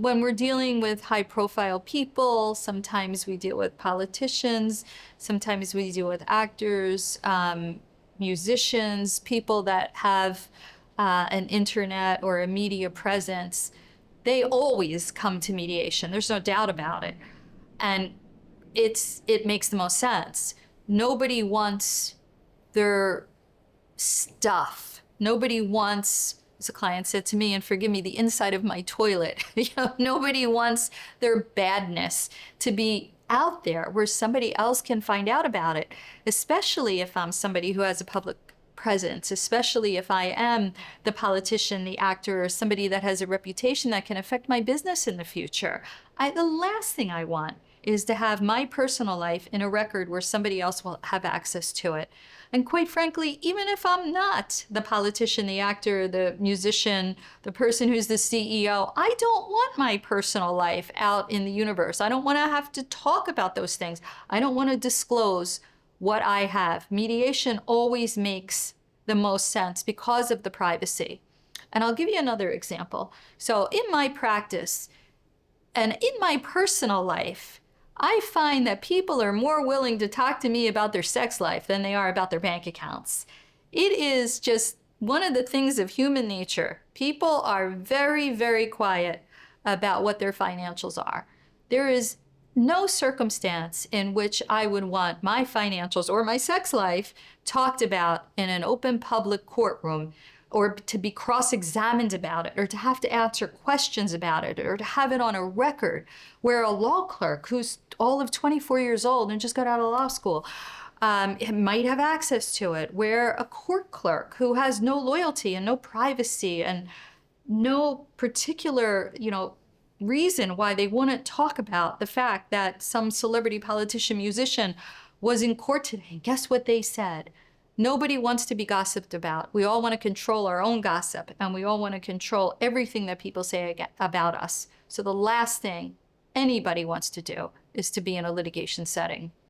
when we're dealing with high-profile people, sometimes we deal with politicians, sometimes we deal with actors, musicians, people that have an internet or a media presence. They always come to mediation. There's no doubt about it. And it makes the most sense. Nobody wants their stuff. Nobody wants, as a client said to me, and forgive me, the inside of my toilet. Nobody wants their badness to be out there where somebody else can find out about it, especially if I'm somebody who has a public presence, especially if I am the politician, the actor, or somebody that has a reputation that can affect my business in the future. The last thing I want is to have my personal life in a record where somebody else will have access to it. And quite frankly, even if I'm not the politician, the actor, the musician, the person who's the CEO, I don't want my personal life out in the universe. I don't want to have to talk about those things. I don't want to disclose what I have. Mediation always makes the most sense because of the privacy. And I'll give you another example. So in my practice and in my personal life, I find that people are more willing to talk to me about their sex life than they are about their bank accounts. It is just one of the things of human nature. People are very, very quiet about what their financials are. There is no circumstance in which I would want my financials or my sex life talked about in an open public courtroom, or to be cross-examined about it, or to have to answer questions about it, or to have it on a record, where a law clerk who's all of 24 years old and just got out of law school might have access to it, where a court clerk who has no loyalty and no privacy and no particular, reason why they wouldn't talk about the fact that some celebrity politician, musician was in court today. And guess what they said? Nobody wants to be gossiped about. We all want to control our own gossip, and we all want to control everything that people say about us. So the last thing anybody wants to do is to be in a litigation setting.